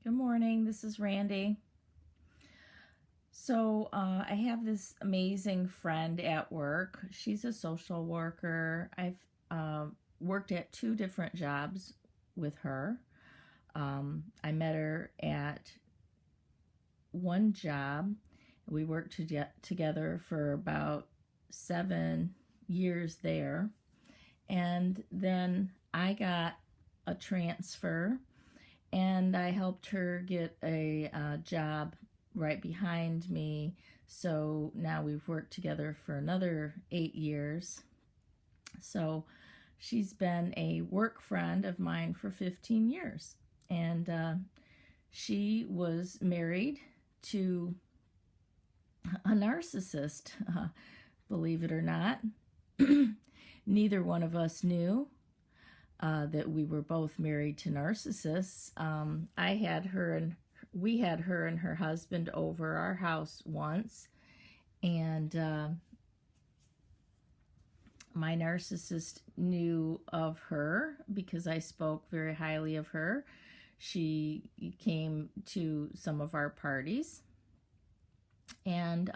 Good morning. This is Randy. I have this amazing friend at work. She's a social worker. I've worked at two different jobs with her. I met her at one job. We worked together for about 7 years there. And then I got a transfer and I helped her get a job right behind me. So now we've worked together for another 8 years. So she's been a work friend of mine for 15 years. And she was married to a narcissist, believe it or not. Neither one of us knew that we were both married to narcissists. We had her and her husband over our house once, and my narcissist knew of her because I spoke very highly of her. She came to some of our parties, and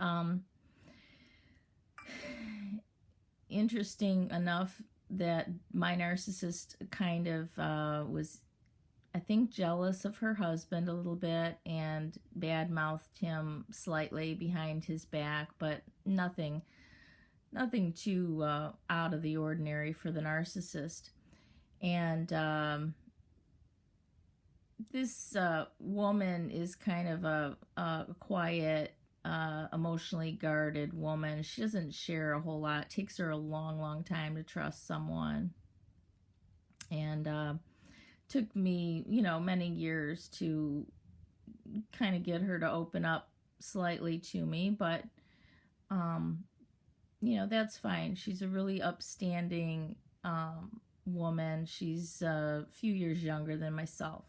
interesting enough that my narcissist kind of was, I think, jealous of her husband a little bit and bad-mouthed him slightly behind his back, but nothing too out of the ordinary for the narcissist. And this woman is kind of a quiet, emotionally guarded woman. She doesn't share a whole lot. It takes her a long time to trust someone. And took me, many years to kind of get her to open up slightly to me, but that's fine. She's a really upstanding woman. She's a few years younger than myself.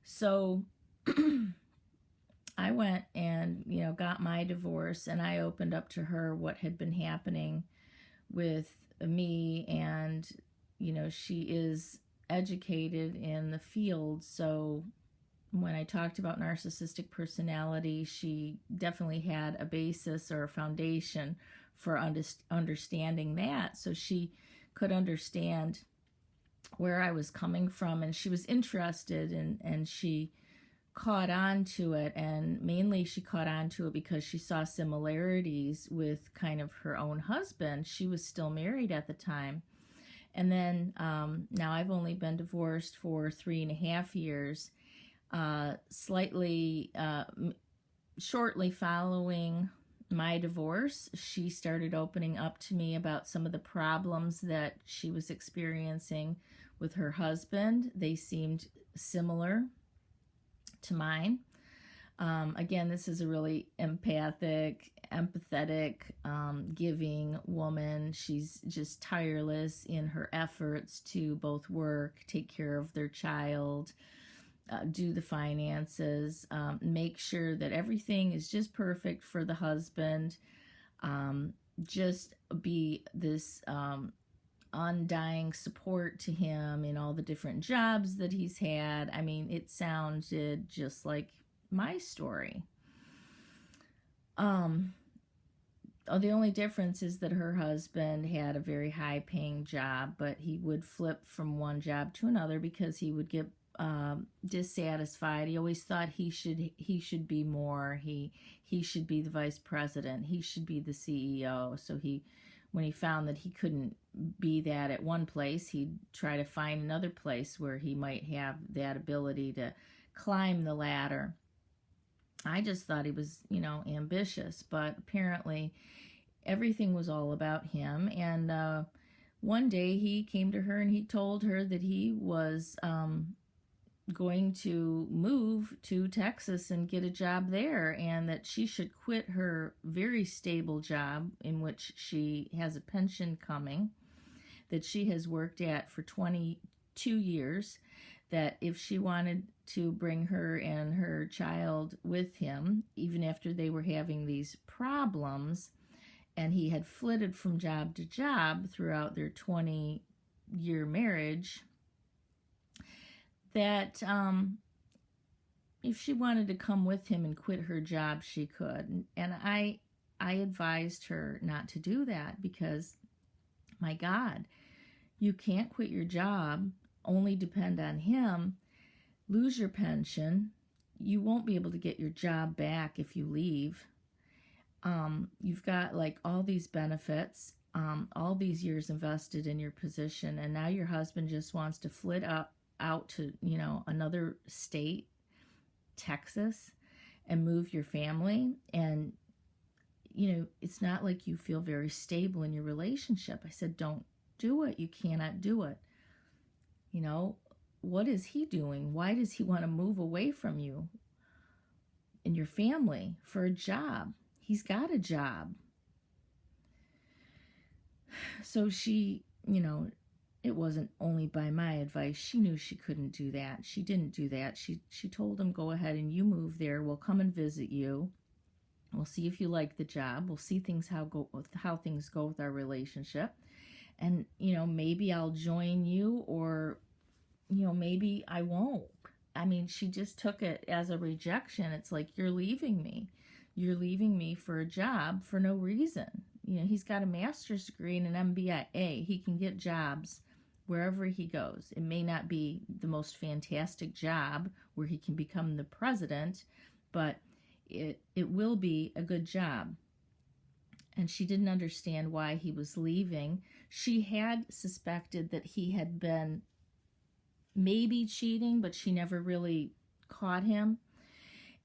So I went and, got my divorce, and I opened up to her what had been happening with me. And, she is educated in the field. So when I talked about narcissistic personality, she definitely had a basis or a foundation for understanding that. So she could understand where I was coming from, and she was interested, and she caught on to it. And mainly she caught on to it because she saw similarities with kind of her own husband. She was still married at the time. And then now I've only been divorced for 3.5 years. Shortly following my divorce, she started opening up to me about some of the problems that she was experiencing with her husband. They seemed similar to mine. Again, this is a really empathic, empathetic, giving woman. She's just tireless in her efforts to both work, take care of their child, do the finances, make sure that everything is just perfect for the husband, just be this undying support to him in all the different jobs that he's had. I mean, it sounded just like my story. The only difference is that her husband had a very high-paying job, but he would flip from one job to another because he would get dissatisfied. He always thought he should be more. He should be the vice president. He should be the CEO. So when he found that he couldn't be that at one place, he'd try to find another place where he might have that ability to climb the ladder. I just thought he was, ambitious, but apparently everything was all about him. And one day he came to her and he told her that he was going to move to Texas and get a job there, and that she should quit her very stable job in which she has a pension coming, that she has worked at for 22 years, that if she wanted to bring her and her child with him, even after they were having these problems, and he had flitted from job to job throughout their 20-year marriage, that if she wanted to come with him and quit her job, she could. And I advised her not to do that because, my God, you can't quit your job, only depend on him, lose your pension. You won't be able to get your job back if you leave. You've got like all these benefits, all these years invested in your position, and now your husband just wants to flit out to, another state, Texas, and move your family. And, it's not like you feel very stable in your relationship. I said, don't do it. You cannot do it. What is he doing? Why does he want to move away from you and your family for a job? He's got a job. So she, it wasn't only by my advice. She knew she couldn't do that. She didn't do that. She told him, go ahead and you move there. We'll come and visit you. We'll see if you like the job. We'll see how things go with our relationship. And, maybe I'll join you, or, maybe I won't. I mean, she just took it as a rejection. It's like, you're leaving me. You're leaving me for a job for no reason. He's got a master's degree and an MBA. He can get jobs wherever he goes. It may not be the most fantastic job where he can become the president, but it will be a good job. And she didn't understand why he was leaving. She had suspected that he had been maybe cheating, but she never really caught him.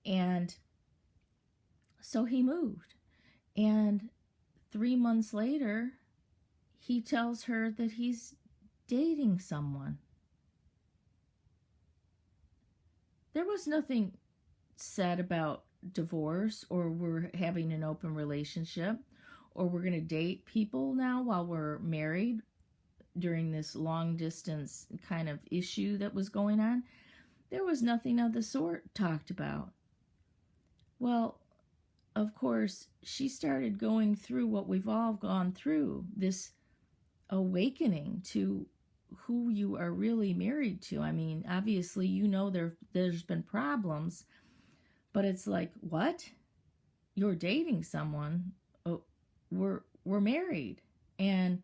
And so he moved. And 3 months later, he tells her that he's dating someone. There was nothing said about divorce, or we're having an open relationship, or we're going to date people now while we're married during this long distance kind of issue that was going on. There was nothing of the sort talked about. Well, of course, she started going through what we've all gone through, this awakening to who you are really married to. I mean, obviously, there's been problems, but it's like, what? You're dating someone? Oh, we're married. And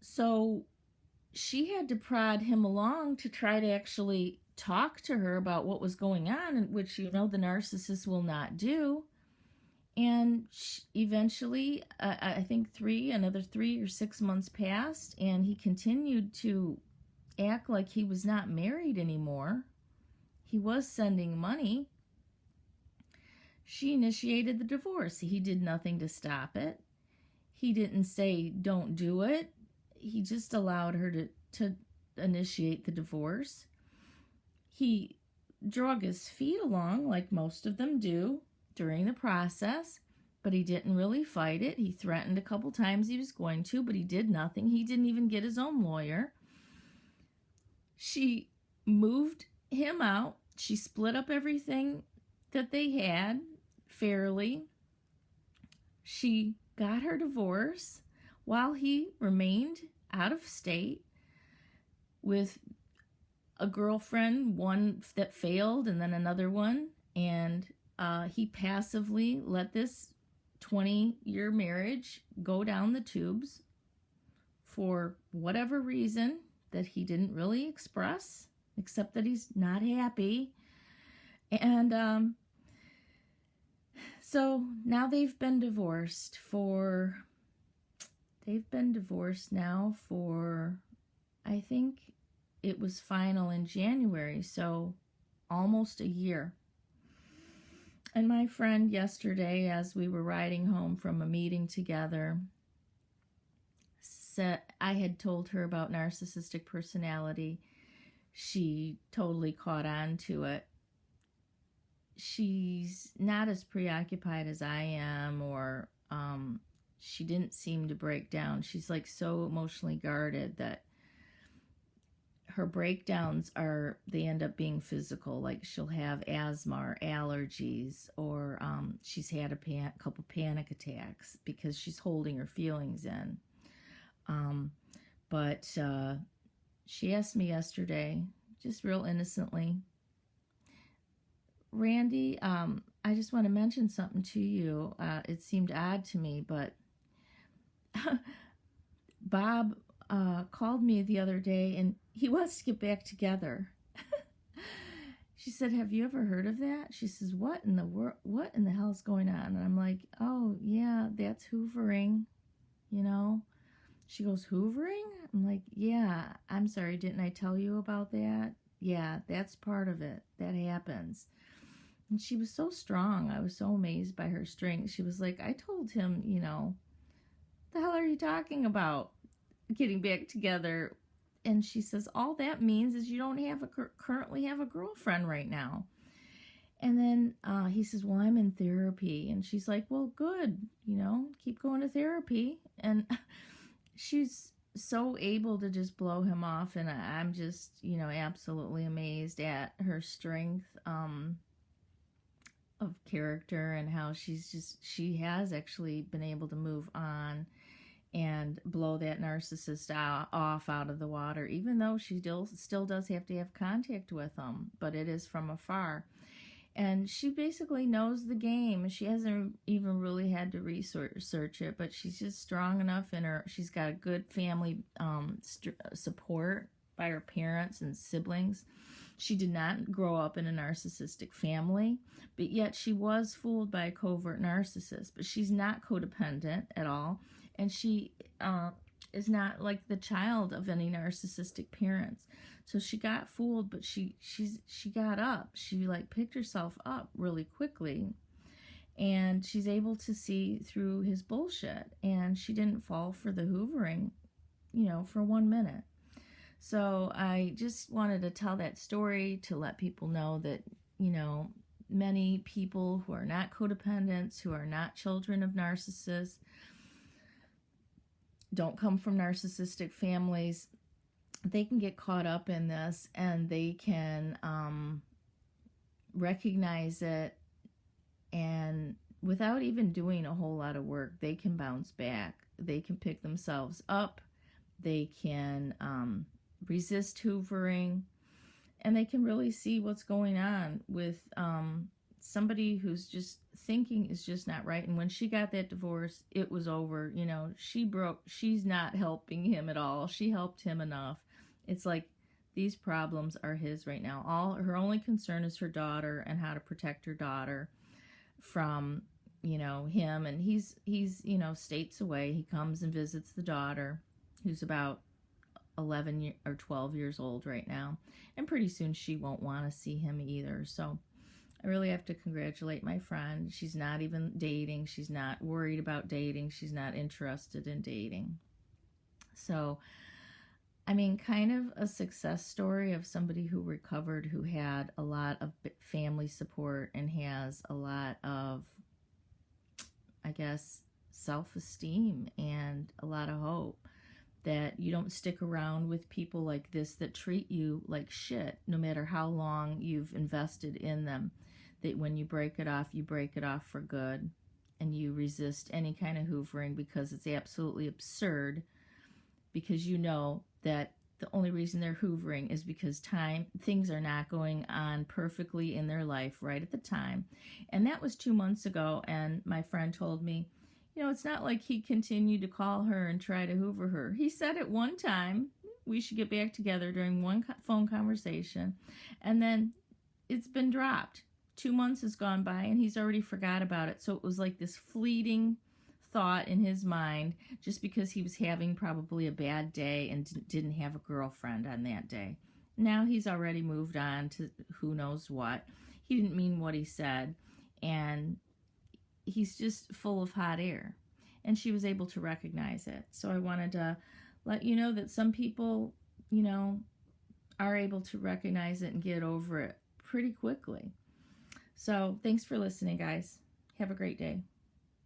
so she had to prod him along to try to actually talk to her about what was going on, which, the narcissist will not do. And eventually, I think another 3 or 6 months passed, and he continued to act like he was not married anymore. He was sending money. She initiated the divorce. He did nothing to stop it. He didn't say, don't do it. He just allowed her to initiate the divorce. He drug his feet along like most of them do during the process, but he didn't really fight it. He threatened a couple times he was going to, but he did nothing. He didn't even get his own lawyer. She moved him out. She split up everything that they had fairly. She got her divorce while he remained out of state with a girlfriend, one that failed and then another one. And he passively let this 20-year marriage go down the tubes for whatever reason that he didn't really express, except that he's not happy. And so now they've been divorced now for, I think it was final in January, so almost a year. And my friend yesterday, as we were riding home from a meeting together, said I had told her about narcissistic personality. She totally caught on to it. She's not as preoccupied as I am, or she didn't seem to break down. She's like so emotionally guarded that her breakdowns they end up being physical. Like she'll have asthma or allergies, or she's had a couple panic attacks because she's holding her feelings in. But she asked me yesterday just real innocently. Randy, I just want to mention something to you. It seemed odd to me, but Bob called me the other day, and he wants to get back together. She said, "Have you ever heard of that?" She says, "What in the hell is going on?" And I'm like, "Oh, yeah, that's hoovering, you know." She goes, "Hoovering?" I'm like, "Yeah, I'm sorry, didn't I tell you about that? Yeah, that's part of it. That happens." And she was so strong. I was so amazed by her strength. She was like, "I told him, the hell are you talking about? Getting back together." And she says, "All that means is you don't currently have a girlfriend right now." And then he says, "Well, I'm in therapy." And she's like, "Well, good, keep going to therapy." And she's so able to just blow him off. And I'm just, absolutely amazed at her strength of character, and how she has actually been able to move on and blow that narcissist off out of the water, even though she still does have to have contact with him, but it is from afar. And she basically knows the game. She hasn't even really had to research it, but she's just strong enough she's got a good family support by her parents and siblings. She did not grow up in a narcissistic family, but yet she was fooled by a covert narcissist. But she's not codependent at all, and she is not like the child of any narcissistic parents. So she got fooled, but she got up. She picked herself up really quickly, and she's able to see through his bullshit. And she didn't fall for the hoovering, for 1 minute. So I just wanted to tell that story to let people know that, many people who are not codependents, who are not children of narcissists, don't come from narcissistic families, they can get caught up in this, and they can recognize it, and without even doing a whole lot of work, they can bounce back. They can pick themselves up. They can resist hoovering, and they can really see what's going on with somebody who's just thinking is just not right. And when she got that divorce, it was over. She's not helping him at all. She helped him enough. It's like these problems are his right now. Her only concern is her daughter and how to protect her daughter from him. And he's states away. He comes and visits the daughter, who's about 11 or 12 years old right now, and pretty soon she won't want to see him either. So I really have to congratulate my friend. She's not even dating. She's not worried about dating. She's not interested in dating. So, kind of a success story of somebody who recovered, who had a lot of family support and has a lot of, I guess, self-esteem and a lot of hope. That you don't stick around with people like this that treat you like shit, no matter how long you've invested in them. That when you break it off for good, and you resist any kind of hoovering because it's absolutely absurd, because you know that the only reason they're hoovering is because things are not going on perfectly in their life right at the time. And that was 2 months ago, and my friend told me, it's not like he continued to call her and try to hoover her. He said at one time we should get back together during one phone conversation, and then it's been dropped. 2 months has gone by, and he's already forgot about it. So it was like this fleeting thought in his mind, just because he was having probably a bad day and didn't have a girlfriend on that day. Now he's already moved on to who knows what. He didn't mean what he said, and he's just full of hot air. And she was able to recognize it. So I wanted to let you know that some people, are able to recognize it and get over it pretty quickly. So thanks for listening, guys. Have a great day.